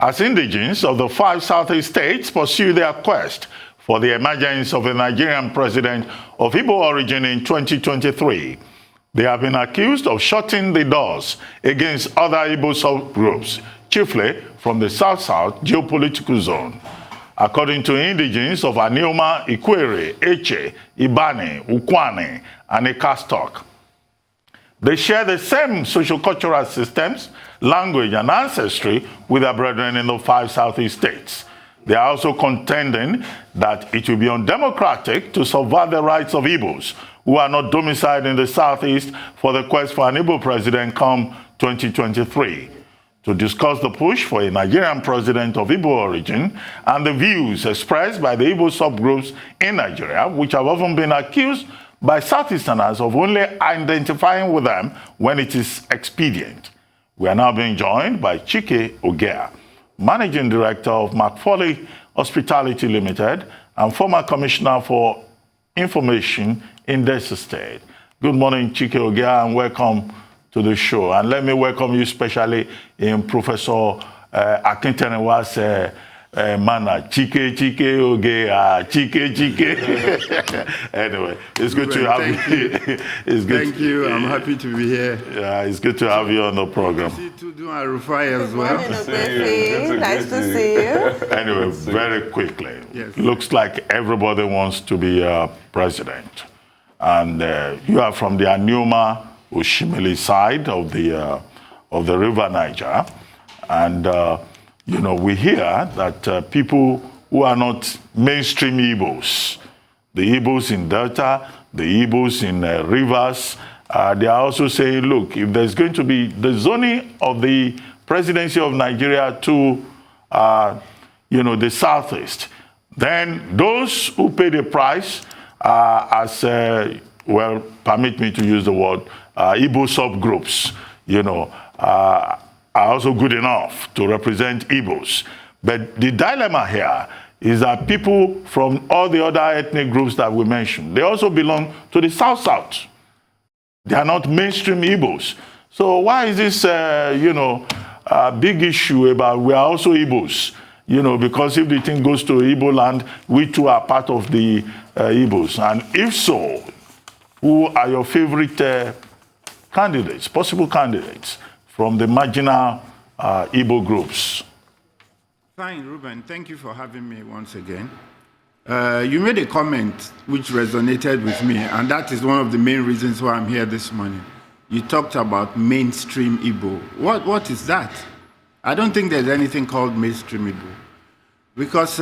as indigenes of the 5 southeast states pursue their quest for the emergence of a Nigerian president of Igbo origin in 2023. They have been accused of shutting the doors against other Igbo subgroups, chiefly from the South-South geopolitical zone. According to indigenes of Anioma, Ikwere, Eche, Ibani, Ukwane, and Ekastok, they share the same socio-cultural systems, language, and ancestry with their brethren in the 5 southeast states. They are also contending that it will be undemocratic to subvert the rights of Igbos who are not domiciled in the southeast for the quest for an Igbo president come 2023. To discuss the push for a Nigerian president of Igbo origin and the views expressed by the Igbo subgroups in Nigeria, which have often been accused by southeasterners of only identifying with them when it is expedient. We are now being joined by Chike Ogeah, Managing Director of McFarlane Hospitality Limited and former Commissioner for Information in Delta State. Good morning, Chike Ogeah, and welcome to the show. And let me welcome you especially in Professor Akintenewa's manner. Chike Ogeah, Chike. Anyway, it's good to have you. It's good. Thank you. I'm happy to be here. Yeah, it's good to have you on the program. See to do Arufai as well. Nice to see you. Anyway, very quickly. Yes. Looks like everybody wants to be president. And you are from the Anioma Oshimili side of the River Niger. And you know, we hear that people who are not mainstream Igbos, the Igbos in Delta, the Igbos in rivers, they are also saying, look, if there's going to be the zoning of the presidency of Nigeria to, you know, the southeast, then those who pay the price as, well, permit me to use the word, Igbo subgroups, you know, are also good enough to represent Igbos. But the dilemma here is that people from all the other ethnic groups that we mentioned, they also belong to the South-South. They are not mainstream Igbos. So why is this, you know, a big issue about we are also Igbos? You know, because if the thing goes to Igbo land, we too are part of the Igbos. And if so, who are your favorite candidates, possible candidates from the marginal Igbo groups? Fine, Ruben. Thank you for having me once again. You made a comment which resonated with me, and that is one of the main reasons why I'm here this morning. You talked about mainstream Igbo. What is that? I don't think there's anything called mainstream Igbo. Because,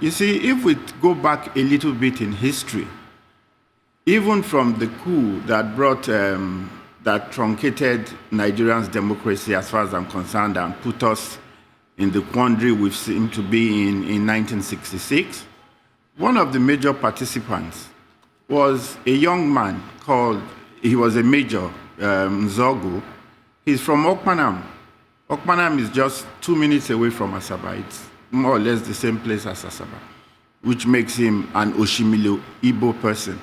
you see, if we go back a little bit in history, even from the coup that brought that truncated Nigerians' democracy, as far as I'm concerned, and put us in the quandary we seem to be in 1966. One of the major participants was a young man called, he was a major, Nzogu. He's from Okpanam. Okpanam is just 2 minutes away from Asaba. It's more or less the same place as Asaba, which makes him an Oshimili Igbo person.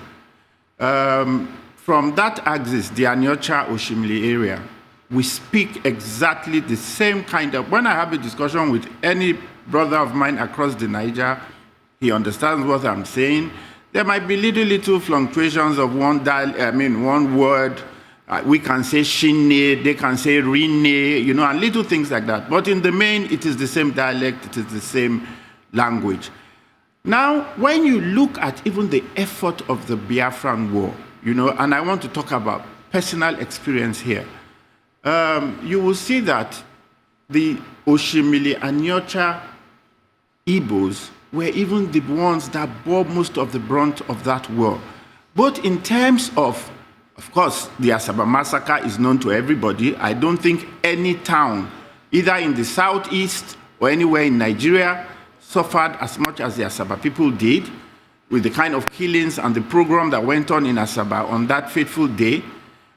From that axis, the Anyocha Oshimili area, we speak exactly the same kind of, when I have a discussion with any brother of mine across the Niger, he understands what I'm saying. There might be little fluctuations of one word. We can say shine, they can say rine, you know, and little things like that. But in the main, it is the same dialect, it is the same language. Now, when you look at even the effort of the Biafran War, you know, and I want to talk about personal experience here, you will see that the Oshimili and Nyocha Igbos were even the ones that bore most of the brunt of that war. Both in terms of course, the Asaba massacre is known to everybody. I don't think any town, either in the southeast or anywhere in Nigeria, suffered as much as the Asaba people did, with the kind of killings and the program that went on in Asaba on that fateful day.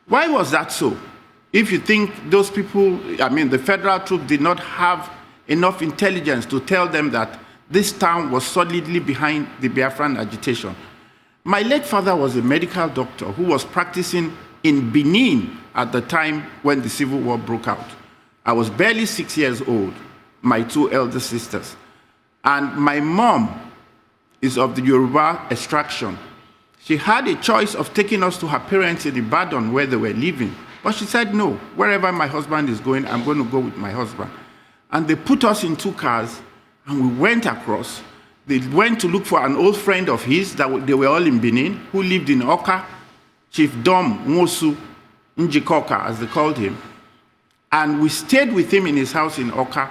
Why was that so? If you think those people, the federal troops did not have enough intelligence to tell them that this town was solidly behind the Biafran agitation. My late father was a medical doctor who was practicing in Benin at the time when the Civil War broke out. I was barely 6 years old. my 2 elder sisters. And my mom is of the Yoruba extraction. She had a choice of taking us to her parents in Ibadan where they were living. But she said, no, wherever my husband is going, I'm going to go with my husband. And they put us in 2 cars, and we went across. They went to look for an old friend of his, that they were all in Benin, who lived in Oka, Chief Dom Nwosu Njikoka, as they called him. And we stayed with him in his house in Oka,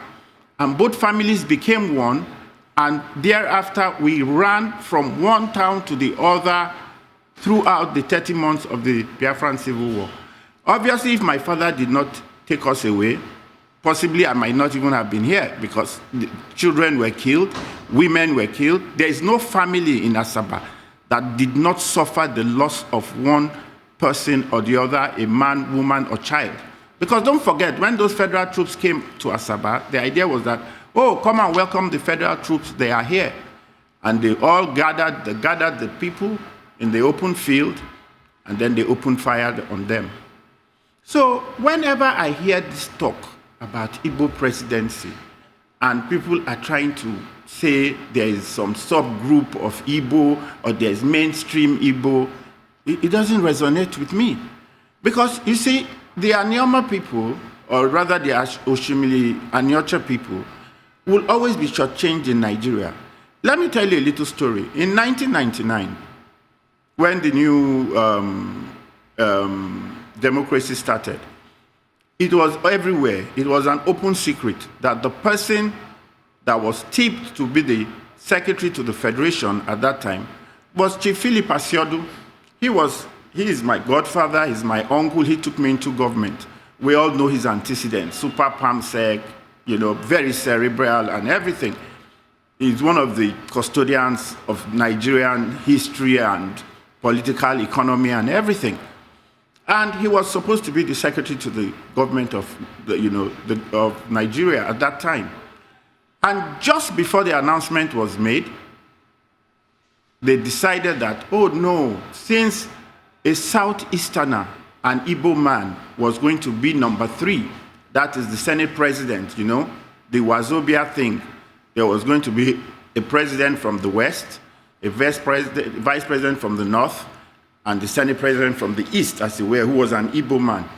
and both families became one, and thereafter we ran from one town to the other throughout the 30 months of the Biafran Civil War. Obviously, if my father did not take us away, possibly I might not even have been here, because the children were killed, women were killed. There is no family in Asaba that did not suffer the loss of one person or the other, a man, woman, or child. Because don't forget, when those federal troops came to Asaba, the idea was that, oh, come and welcome the federal troops, they are here. And they all gathered the people in the open field, and then they opened fire on them. So whenever I hear this talk about Igbo presidency, and people are trying to say there is some subgroup of Igbo, or there's mainstream Igbo, it doesn't resonate with me. Because you see, the Anioma people, or rather the Oshimili Anyocha people, will always be shortchanged in Nigeria. Let me tell you a little story. In 1999, when the new democracy started, it was everywhere. It was an open secret that the person that was tipped to be the secretary to the Federation at that time was Chief Philip Asiodu. He is my godfather, he's my uncle, he took me into government. We all know his antecedents, super palmsec, very cerebral and everything. He's one of the custodians of Nigerian history and political economy and everything. And he was supposed to be the secretary to the government of of Nigeria at that time. And just before the announcement was made, they decided that, oh no, since a southeasterner, an Igbo man, was going to be number 3, that is the Senate president, the Wazobia thing. There was going to be a president from the West, a vice president from the North, and the Senate president from the East, as it were, who was an Igbo man.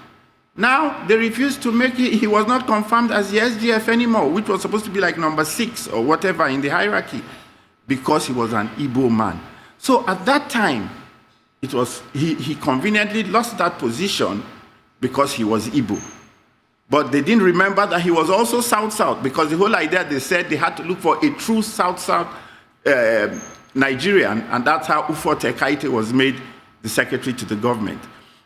Now, they refused to make it. He was not confirmed as the SGF anymore, which was supposed to be like number 6 or whatever in the hierarchy, because he was an Igbo man. So at that time, he conveniently lost that position because he was Igbo. But they didn't remember that he was also South-South, because the whole idea, they said they had to look for a true South-South Nigerian, and that's how Ufo Tekaite was made the secretary to the government.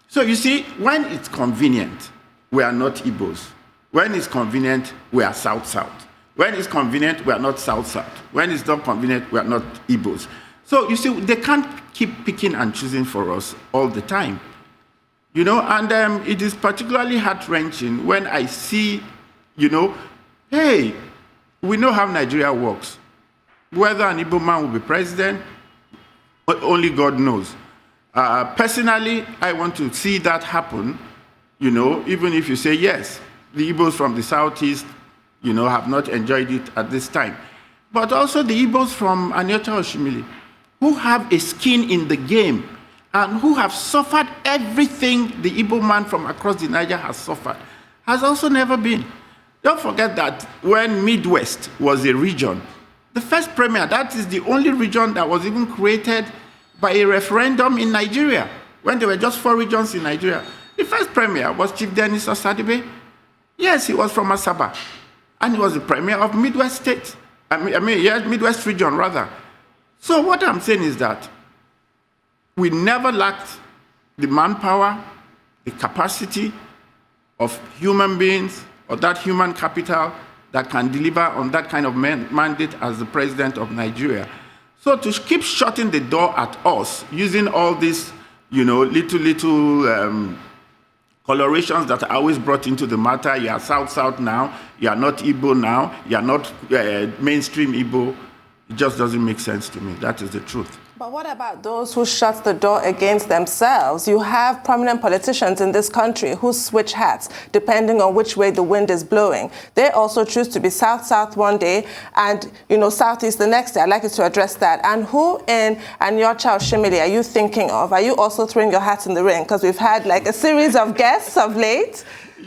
So you see, when it's convenient, we are not Igbos. When it's convenient, we are South-South. When it's convenient, we are not South-South. When it's not convenient, we are not Igbos. So you see, they can't keep picking and choosing for us all the time. And it is particularly heart-wrenching when I see, hey, we know how Nigeria works. Whether an Igbo man will be president, only God knows. Personally, I want to see that happen, even if you say, yes, the Igbos from the Southeast, have not enjoyed it at this time. But also the Igbos from Anyocha Oshimili, who have a skin in the game and who have suffered everything the Igbo man from across the Niger has suffered, has also never been. Don't forget that when Midwest was a region, the first premier, that is the only region that was even created by a referendum in Nigeria, when there were just 4 regions in Nigeria. The first premier was Chief Dennis Osadibe. Yes, he was from Asaba, and he was the premier of Midwest State. Midwest region, rather. So what I'm saying is that we never lacked the manpower, the capacity of human beings, or that human capital that can deliver on that kind of mandate as the president of Nigeria. So to keep shutting the door at us, using all these, little colorations that are always brought into the matter, you are South-South now, you are not Igbo now, you are not mainstream Igbo, it just doesn't make sense to me. That is the truth. But what about those who shut the door against themselves? You have prominent politicians in this country who switch hats depending on which way the wind is blowing. They also choose to be south-south one day and, southeast the next day. I'd like you to address that. And who in Anyocha Oshimili are you thinking of? Are you also throwing your hat in the ring? Because we've had a series of guests of late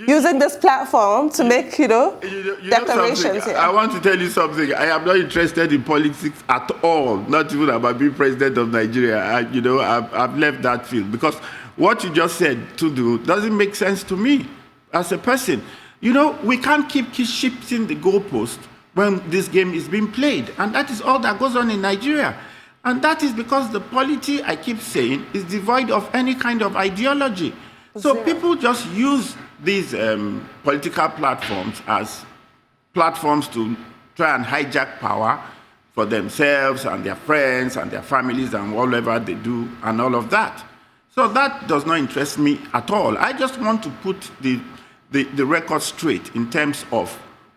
using this platform to make, declarations here. I want to tell you something. I am not interested in politics at all, not even about being president of Nigeria. I've left that field because what you just said to do doesn't make sense to me as a person. We can't keep shifting the goalpost when this game is being played. And that is all that goes on in Nigeria. And that is because the polity, I keep saying, is devoid of any kind of ideology. So people just use these political platforms as platforms to try and hijack power for themselves and their friends and their families and whatever they do and all of that. So that does not interest me at all. I just want to put the record straight in terms of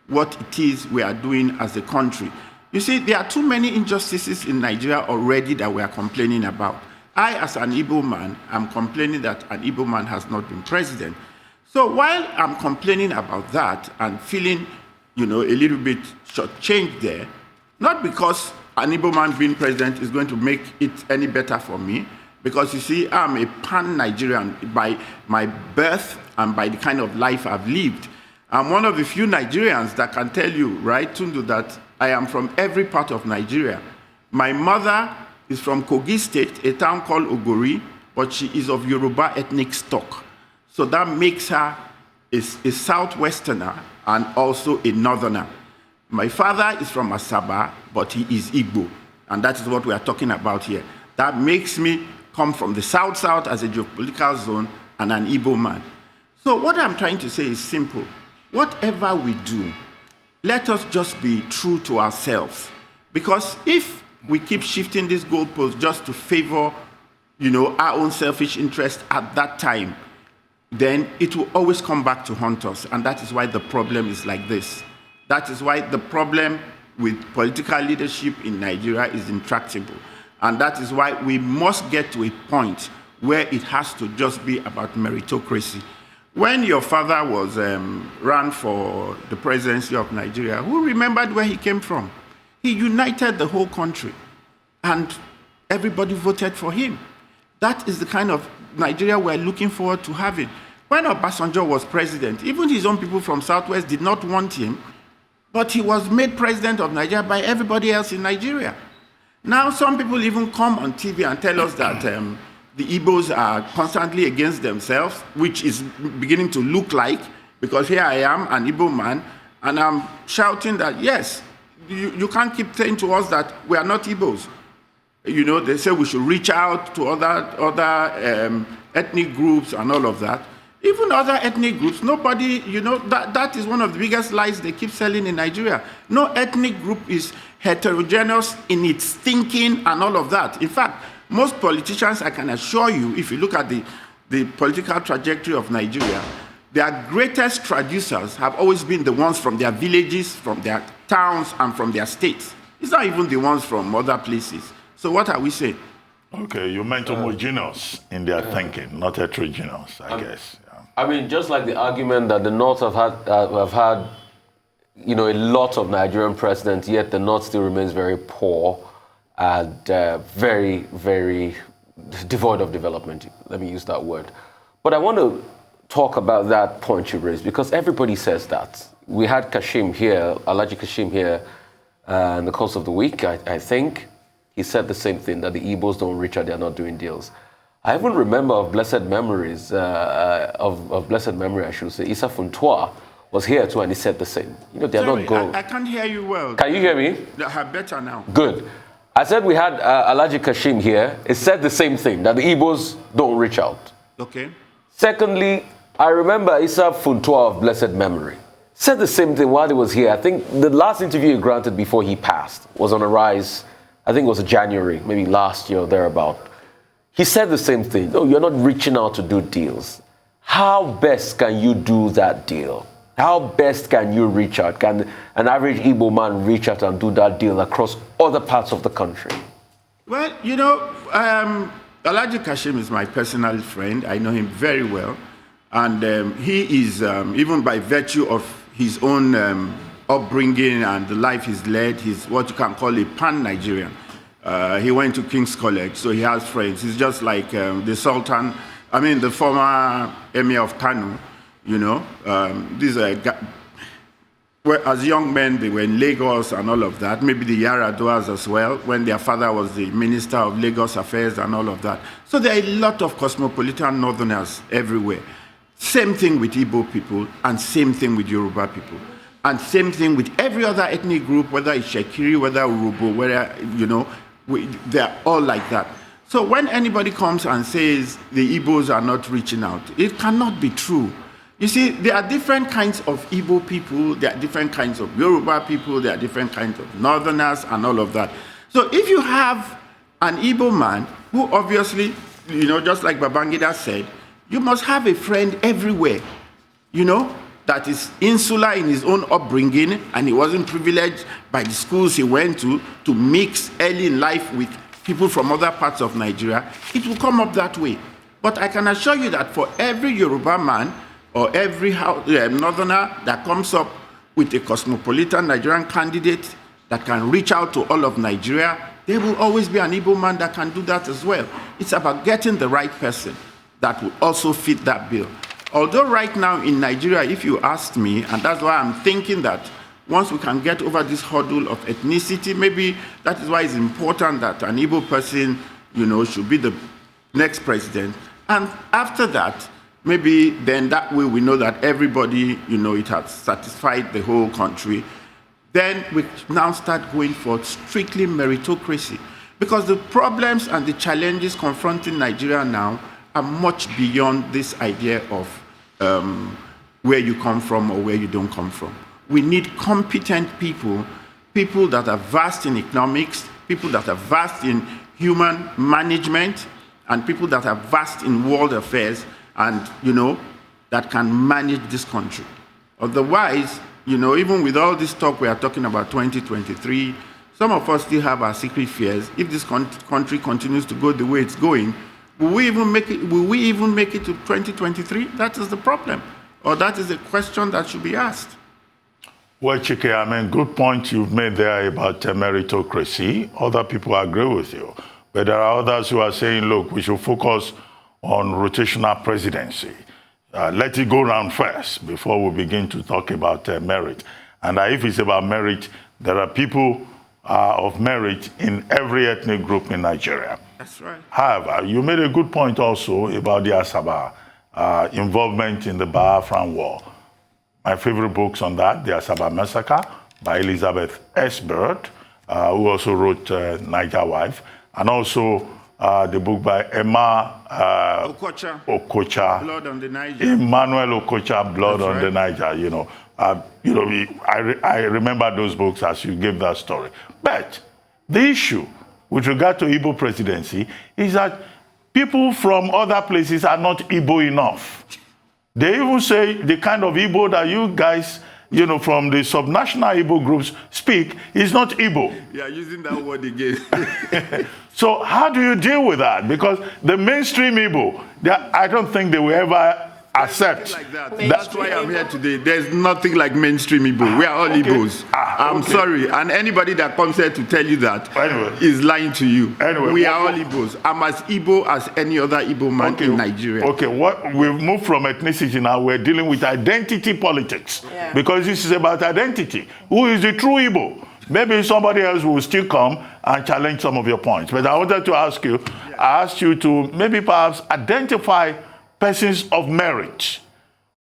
what it is we are doing as a country. You see, there are too many injustices in Nigeria already that we are complaining about. I, as an Igbo man, am complaining that an Igbo man has not been president. So while I'm complaining about that and feeling, a little bit shortchanged there, not because an Igbo man being president is going to make it any better for me, because you see, I'm a pan-Nigerian by my birth and by the kind of life I've lived. I'm one of the few Nigerians that can tell you, right, Tundu, that I am from every part of Nigeria. My mother is from Kogi State, a town called Ogori, but she is of Yoruba ethnic stock. So that makes her a southwesterner and also a northerner. My father is from Asaba, but he is Igbo, and that is what we are talking about here. That makes me come from the south-south as a geopolitical zone and an Igbo man. So what I'm trying to say is simple. Whatever we do, let us just be true to ourselves. Because if we keep shifting these goalposts just to favor, our own selfish interest at that time, then it will always come back to haunt us. And that is why the problem is like this. That is why the problem with political leadership in Nigeria is intractable. And that is why we must get to a point where it has to just be about meritocracy. When your father was ran for the presidency of Nigeria, who remembered where he came from? He united the whole country, and everybody voted for him. That is the kind of Nigeria we're looking forward to having. When Obasanjo was president, even his own people from Southwest did not want him, but he was made president of Nigeria by everybody else in Nigeria. Now some people even come on TV and tell us that the Igbos are constantly against themselves, which is beginning to look like, because here I am, an Igbo man, and I'm shouting that, yes, you can't keep saying to us that we are not Igbos. They say we should reach out to other ethnic groups and all of that. Even other ethnic groups, nobody, that is one of the biggest lies they keep selling in Nigeria. No ethnic group is heterogeneous in its thinking and all of that. In fact, most politicians, I can assure you, if you look at the political trajectory of Nigeria, their greatest traducers have always been the ones from their villages, from their towns, and from their states. It's not even the ones from other places. So what are we saying? Okay, you meant homogeneous in their thinking, not heterogeneous, I guess. Yeah. I mean, just like the argument that the North have had a lot of Nigerian presidents, yet the North still remains very poor and very, very devoid of development. Let me use that word. But I want to talk about that point you raised, because everybody says that. We had Kashim here, Alhaji Kashim here, in the course of the week, I think. He said the same thing, that the Igbos don't reach out, they're not doing deals. I even remember of blessed memories, of blessed memory, I should say, Issa Funtua was here too, and he said the same. They're not going. I can't hear you well. Can you hear me? Better now. Good. I said we had Alhaji Kashim here. It said the same thing, that the Igbos don't reach out. Okay. Secondly, I remember Issa Funtua of blessed memory said the same thing while he was here. I think the last interview he granted before he passed was on Arise. I think it was January, maybe last year or thereabout. He said the same thing. No, you're not reaching out to do deals. How best can you do that deal? How best can you reach out? Can an average Igbo man reach out and do that deal across other parts of the country? Well, Alhaji Kashim is my personal friend. I know him very well. And he is, even by virtue of his own upbringing and the life he's led, he's what you can call a pan-Nigerian. He went to King's College, so he has friends. He's just like the former Emir of Kano, These are, as young men, they were in Lagos and all of that, maybe the Yaraduas as well, when their father was the Minister of Lagos Affairs and all of that. So there are a lot of cosmopolitan northerners everywhere. Same thing with Igbo people, and same thing with Yoruba people. And same thing with every other ethnic group, whether it's Shekiri, whether Urubo, whether, they're all like that. So when anybody comes and says the Igbos are not reaching out, it cannot be true. You see, there are different kinds of Igbo people, there are different kinds of Yoruba people, there are different kinds of northerners and all of that. So if you have an Igbo man who obviously, just like Babangida said, you must have a friend everywhere, that is insular in his own upbringing, and he wasn't privileged by the schools he went to mix early in life with people from other parts of Nigeria. It will come up that way. But I can assure you that for every Yoruba man or every northerner that comes up with a cosmopolitan Nigerian candidate that can reach out to all of Nigeria, there will always be an Igbo man that can do that as well. It's about getting the right person that will also fit that bill. Although right now in Nigeria, if you ask me, and that's why I'm thinking that once we can get over this hurdle of ethnicity, maybe that is why it's important that an Igbo person, should be the next president. And after that, maybe then that way we know that everybody, it has satisfied the whole country. Then we now start going for strictly meritocracy. Because the problems and the challenges confronting Nigeria now are much beyond this idea of where you come from or where you don't come from. We need competent people, people that are vast in economics, people that are vast in human management, and people that are vast in world affairs, and, that can manage this country. Otherwise, even with all this talk we are talking about 2023, some of us still have our secret fears. If this country continues to go the way it's going, will we even make it to 2023? That is the problem. Or that is a question that should be asked. Well, Chike, good point you've made there about meritocracy. Other people agree with you. But there are others who are saying, look, we should focus on rotational presidency. Let it go round first before we begin to talk about merit. And if it's about merit, there are people of merit in every ethnic group in Nigeria. That's right. However, you made a good point also about the Asaba involvement in the Biafran War. My favorite books on that, The Asaba Massacre by Elizabeth S. Bird, who also wrote Niger Wife, and also the book by Emma Okocha, Blood on the Niger. Emmanuel Okocha, Blood That's on the Niger. I remember those books as you gave that story. But the issue with regard to Igbo presidency is that people from other places are not Igbo enough. They even say the kind of Igbo that you guys, from the subnational Igbo groups speak is not Igbo. Yeah, using that word again. So how do you deal with that? Because the mainstream Igbo, I don't think they will ever accept. Like that. That's why I'm here today. There's nothing like mainstream Igbo. We are all Igbos. I'm sorry. And anybody that comes here to tell you that is lying to you. We are all Igbos. I'm as Igbo as any other Igbo man in Nigeria. Okay, we've moved from ethnicity now. We're dealing with identity politics. Yeah. Because this is about identity. Who is the true Igbo? Maybe somebody else will still come and challenge some of your points. But I wanted to ask you, I asked you to maybe perhaps identify persons of merit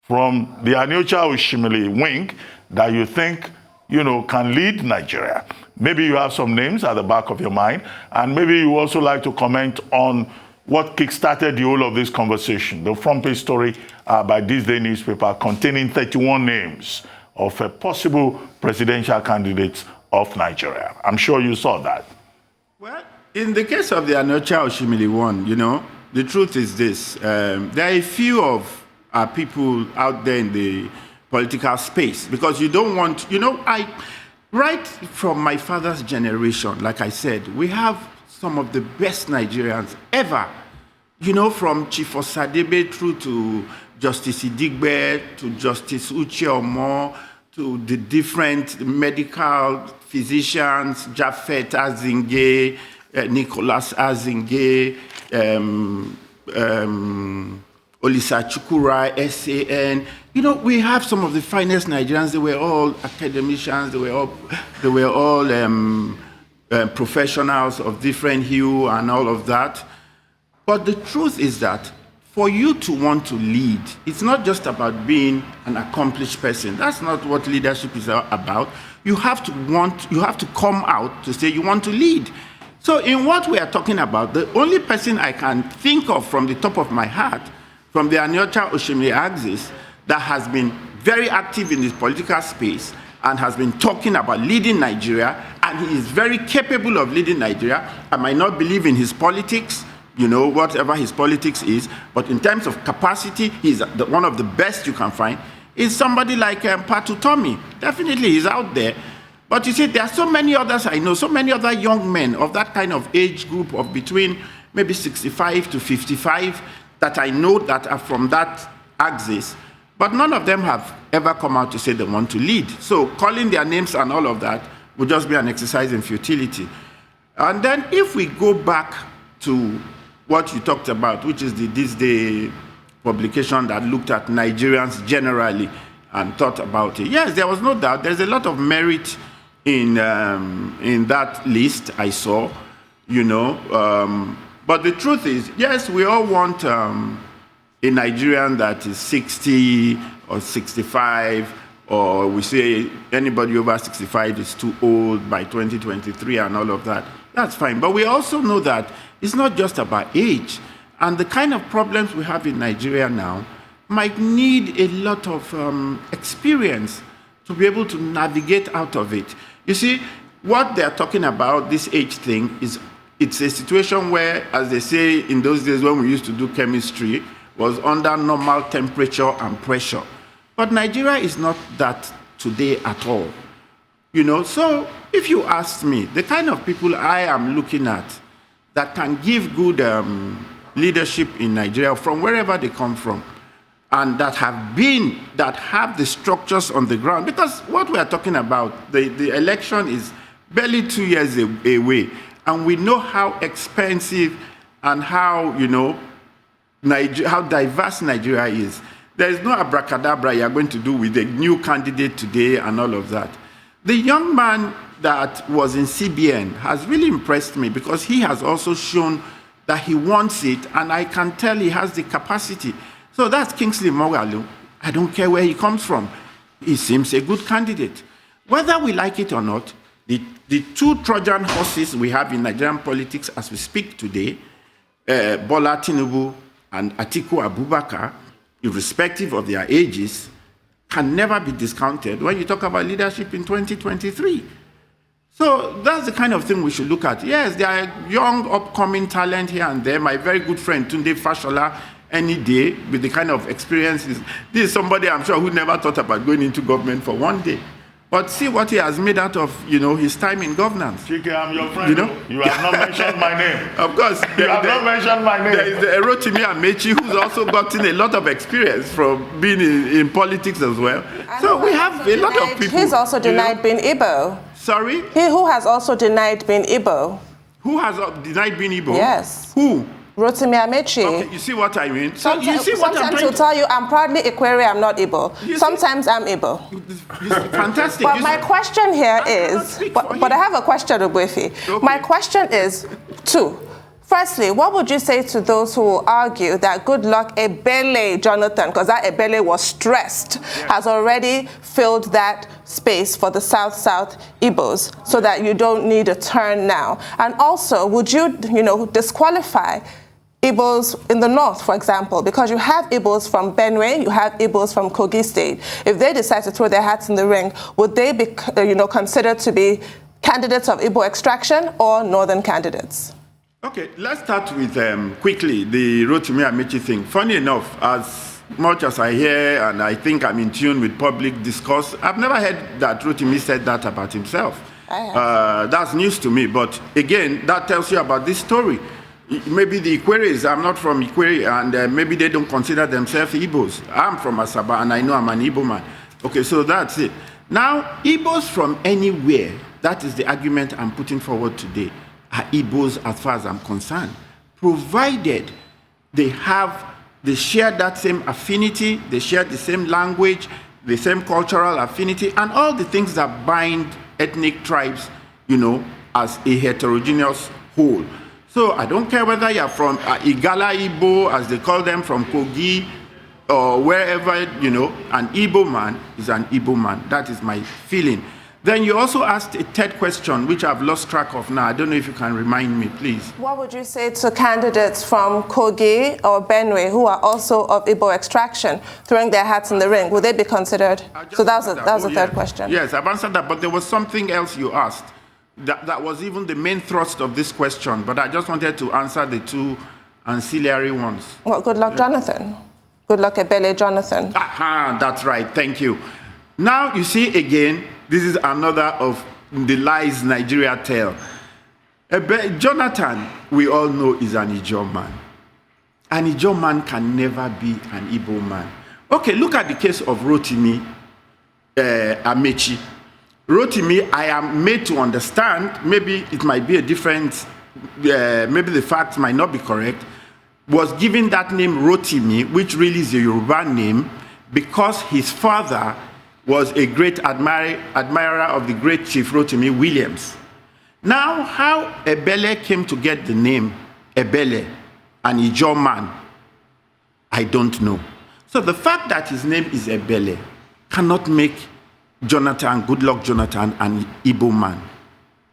from the Anyocha Oshimili wing that you think, can lead Nigeria. Maybe you have some names at the back of your mind, and maybe you also like to comment on what kickstarted the whole of this conversation. The front page story by this day newspaper containing 31 names of possible presidential candidates of Nigeria. I'm sure you saw that. Well, in the case of the Anyocha Oshimili one, the truth is this. There are a few of our people out there in the political space because you don't want, right from my father's generation, like I said, we have some of the best Nigerians ever. You know, from Chief Osadebe through to Justice Idigbe, to Justice Uche Omo, to the different medical physicians, Japhet Azinge, Nicholas Azinge, Olisa Chukwura, SAN. You know, we have some of the finest Nigerians. They were all academicians. They were all professionals of different hue and all of that. But the truth is that for you to want to lead, it's not just about being an accomplished person. That's not what leadership is about. You have to come out to say you want to lead. So in what we are talking about, the only person I can think of from the top of my heart, from the Anyocha Oshimiri axis, that has been very active in this political space and has been talking about leading Nigeria, and he is very capable of leading Nigeria. I might not believe in his politics, you know, whatever his politics is, but in terms of capacity, he's one of the best you can find, is somebody like Patu Tommy. Definitely, he's out there. But you see, there are so many others I know, so many other young men of that kind of age group of between maybe 65 to 55 that I know that are from that axis, but none of them have ever come out to say they want to lead. So calling their names and all of that would just be an exercise in futility. And then if we go back to what you talked about, which is the This Day publication that looked at Nigerians generally and thought about it. Yes, there was no doubt. There's a lot of merit in that list I saw, you know. But the truth is, yes, we all want a Nigerian that is 60 or 65, or we say anybody over 65 is too old by 2023 and all of that. That's fine. But we also know that it's not just about age. And the kind of problems we have in Nigeria now might need a lot of experience to be able to navigate out of it. You see, what they're talking about, this age thing, it's a situation where, as they say in those days when we used to do chemistry, was under normal temperature and pressure. But Nigeria is not that today at all. You know, so if you ask me, the kind of people I am looking at that can give good leadership in Nigeria from wherever they come from, and that have the structures on the ground, because what we are talking about, the election is barely 2 years away, and we know how expensive and how, you know, how diverse Nigeria is. There is no abracadabra you are going to do with a new candidate today and all of that. The young man that was in CBN has really impressed me because he has also shown that he wants it, and I can tell he has the capacity. So that's Kingsley Moghalu. I don't care where he comes from. He seems a good candidate. Whether we like it or not, the two Trojan horses we have in Nigerian politics as we speak today, Bola Tinubu and Atiku Abubakar, irrespective of their ages, can never be discounted when you talk about leadership in 2023. So that's the kind of thing we should look at. Yes, there are young, upcoming talent here and there. My very good friend, Tunde Fashola, any day, with the kind of experiences. This is somebody I'm sure who never thought about going into government for one day. But see what he has made out of, you know, his time in governance. Chike, I'm your friend. You know? You have not mentioned my name. Of course. You have not mentioned my name. There is Rotimi Amechi, who's also gotten a lot of experience from being in politics as well. So we have a lot of people. He's also denied being Igbo. Sorry? He who has also denied being Igbo. Who has denied being Igbo? Yes. Who? Rotimi Amechi. Okay, you see what I mean? So Sometimes, you see what I'm sometimes trying he'll tell you, I'm proudly Ikwere, I'm not Igbo. Sometimes I'm Igbo. Fantastic. But my question here is, but I have a question, Ogwefi. Okay. My question is two. Firstly, what would you say to those who will argue that Goodluck Ebele Jonathan, because that Ebele was stressed, has already filled that space for the South-South Igbos, so that you don't need a turn now? And also, would you, disqualify Igbos in the north, for example, because you have Igbos from Benue, you have Igbos from Kogi State. If they decide to throw their hats in the ring, would they be, considered to be candidates of Igbo extraction or northern candidates? Okay, let's start with quickly the Rotimi Amechi thing. Funny enough, as much as I hear and I think I'm in tune with public discourse, I've never heard that Rotimi said that about himself. That's news to me. But again, that tells you about this story. Maybe the Ikweres, I'm not from Ikwere, and maybe they don't consider themselves Igbos. I'm from Asaba, and I know I'm an Igbo man. Okay, so that's it. Now, Igbos from anywhere, that is the argument I'm putting forward today, are Igbos as far as I'm concerned, provided they share that same affinity, they share the same language, the same cultural affinity, and all the things that bind ethnic tribes, as a heterogeneous whole. So I don't care whether you're from Igala Igbo, as they call them, from Kogi, or wherever, an Igbo man is an Igbo man. That is my feeling. Then you also asked a third question, which I've lost track of now. I don't know if you can remind me, please. What would you say to candidates from Kogi or Benue who are also of Igbo extraction throwing their hats in the ring? Would they be considered? So that was the third question. Yes, I've answered that, but there was something else you asked. That was even the main thrust of this question, but I just wanted to answer the two ancillary ones. Well, good luck, Jonathan. Good luck, Ebele Jonathan. Aha, that's right. Thank you. Now, you see, again, this is another of the lies Nigeria tell. Jonathan, we all know, is an Ijaw man. An Ijaw man can never be an Igbo man. Okay, look at the case of Rotimi Amechi. Rotimi, I am made to understand, maybe it might be a different, maybe the facts might not be correct, was given that name Rotimi, which really is a Yoruba name, because his father was a great admirer of the great Chief Rotimi Williams. Now, how Ebele came to get the name Ebele, an Ijaw man, I don't know. So the fact that his name is Ebele cannot make Jonathan, good luck Jonathan, an Igbo man.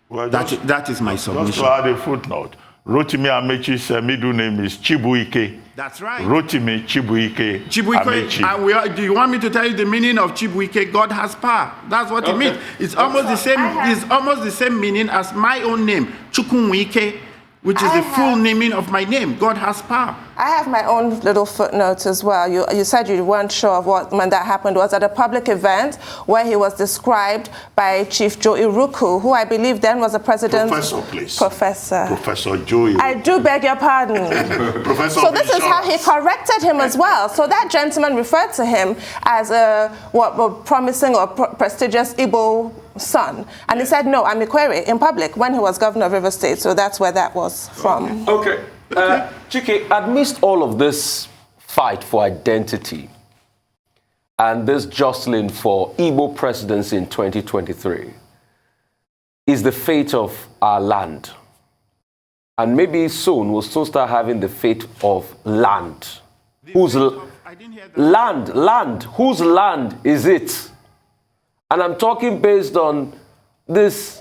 Well, that is my submission. Just to add a footnote, Rotimi Amechi's middle name is Chibuike. That's right. Rotimi Chibuike Amechi. And do you want me to tell you the meaning of Chibuike? God has power. That's what it means. It's almost the same. It's almost the same meaning as my own name, Chukwuwike, which is the full naming of my name. God has power. I have my own little footnotes as well. You said you weren't sure of when that happened. Was at a public event where he was described by Chief Joe Iruku, who I believe then was a president. Professor, please. Professor. Professor Joe Iruku. I do beg your pardon. Professor. So this is how he corrected him as well. So that gentleman referred to him as a promising or prestigious Igbo son. And he said, no, I'm Ikwere in public when he was governor of River State. So that's where that was from. Okay. Chike, amidst all of this fight for identity and this jostling for Igbo presidency in 2023 is the fate of our land. And maybe soon we'll soon start having the fate of land. Whose land? Whose land is it? And I'm talking based on this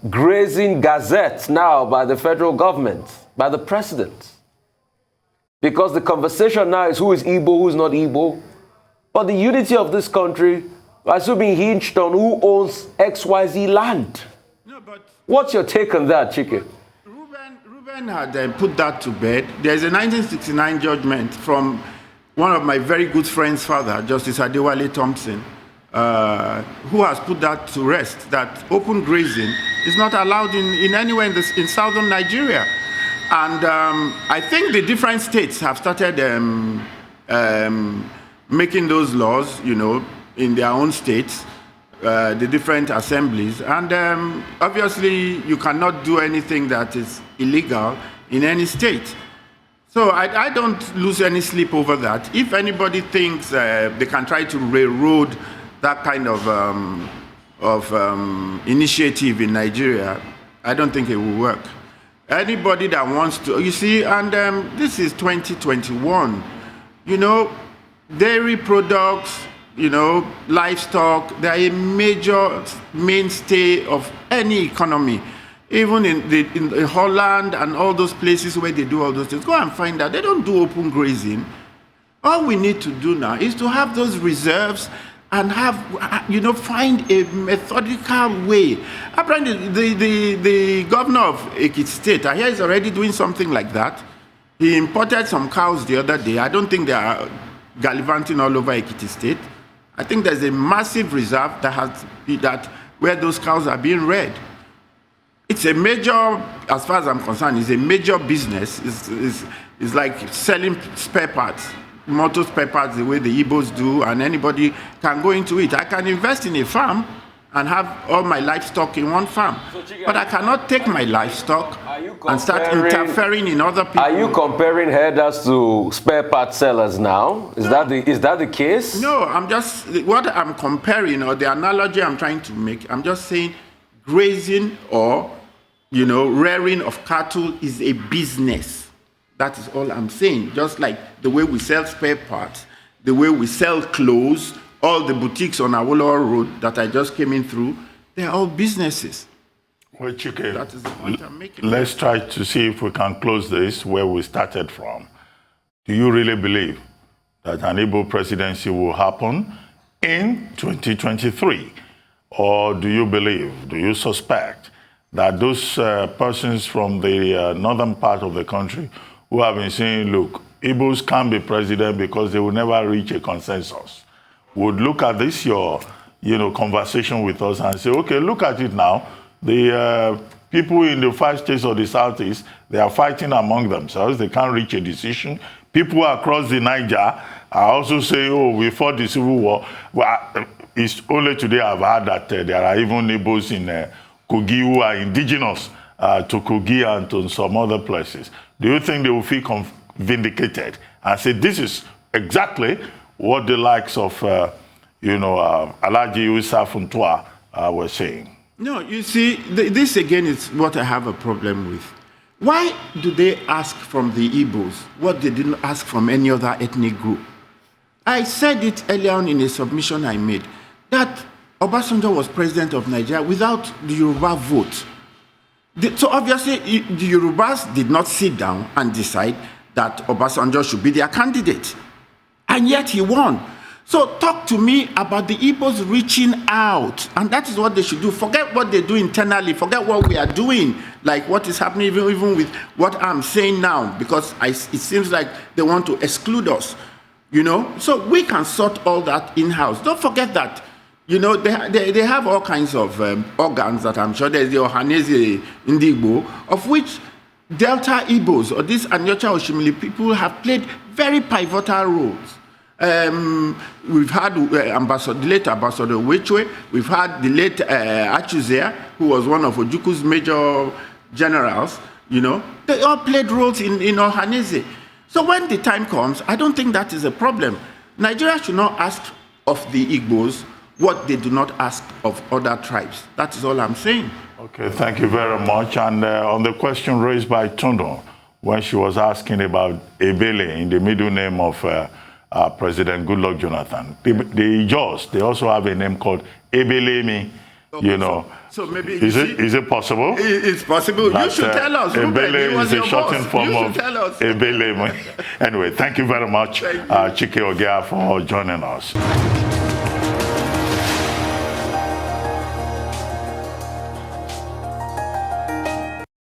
grazing gazette now by the federal government, by the president. Because the conversation now is who is Igbo, who is not Igbo. But the unity of this country has still been hinged on who owns XYZ land. No, but what's your take on that, Chike? Ruben had put that to bed. There's a 1969 judgment from one of my very good friend's father, Justice Adewale Thompson, who has put that to rest, that open grazing is not allowed in anywhere in southern Nigeria. And I think the different states have started making those laws, in their own states, the different assemblies. And obviously, you cannot do anything that is illegal in any state. So I don't lose any sleep over that. If anybody thinks they can try to railroad that kind of initiative in Nigeria, I don't think it will work. Anybody that wants to, you see, and this is 2021, dairy products, livestock, they are a major mainstay of any economy. Even in Holland and all those places where they do all those things, go and find out. They don't do open grazing. All we need to do now is to have those reserves and find a methodical way. Apparently, the governor of Ekiti State, I hear he's already doing something like that. He imported some cows the other day. I don't think they are gallivanting all over Ekiti State. I think there's a massive reserve that where those cows are being reared. It's a major, as far as I'm concerned, it's a major business. It's like selling spare parts, motor spare parts, the way the Igbos do, and anybody can go into it. I can invest in a farm and have all my livestock in one farm. But I cannot take my livestock and start interfering in other people. Are you comparing herders to spare part sellers now? Is that the case? No, what I'm comparing, or the analogy I'm trying to make, I'm just saying grazing or, rearing of cattle is a business. That is all I'm saying. Just like the way we sell spare parts, the way we sell clothes, all the boutiques on Awolowo Road that I just came in through, they're all businesses. Well, Chike, that is the point I'm making. Let's try to see if we can close this where we started from. Do you really believe that an Igbo presidency will happen in 2023? Or do you suspect that those persons from the northern part of the country who have been saying, look, Igbos can't be president because they will never reach a consensus, would look at this, your conversation with us and say, okay, look at it now. The people in the 5 states of the Southeast, they are fighting among themselves. They can't reach a decision. People across the Niger are also saying, oh, we fought the Civil War. Well, it's only today I've heard that there are even Igbos in Kogi who are indigenous to Kogi and to some other places. Do you think they will feel vindicated and say, this is exactly what the likes of, Alhaji Yusuf Funtua were saying? No, you see, this again is what I have a problem with. Why do they ask from the Igbos what they didn't ask from any other ethnic group? I said it earlier on in a submission I made, that Obasanjo was president of Nigeria without the Yoruba vote. So obviously, the Yorubas did not sit down and decide that Obasanjo should be their candidate. And yet he won. So talk to me about the Igbos reaching out. And that is what they should do. Forget what they do internally. Forget what we are doing. Like what is happening even with what I'm saying now. Because it seems like they want to exclude us. So we can sort all that in-house. Don't forget that. They have all kinds of organs that I'm sure there's the Ohanese in the Igbo, of which Delta Igbos or these Anyocha Oshimili people have played very pivotal roles. We've had the late Ambassador Wechwe, we've had the late Achuzea, who was one of Ojuku's major generals, They all played roles in Ohanese. So when the time comes, I don't think that is a problem. Nigeria should not ask of the Igbos what they do not ask of other tribes. That is all I'm saying. Okay, thank you very much. And on the question raised by Tondo, when she was asking about Ebele in the middle name of President Goodluck Jonathan, the Igbos, they also have a name called Ebelemi, okay, So maybe is it possible? It's possible. You should tell us. Ebele is a shortened form of Ebelemi. Anyway, thank you very much, Chike Ogeah, for joining us.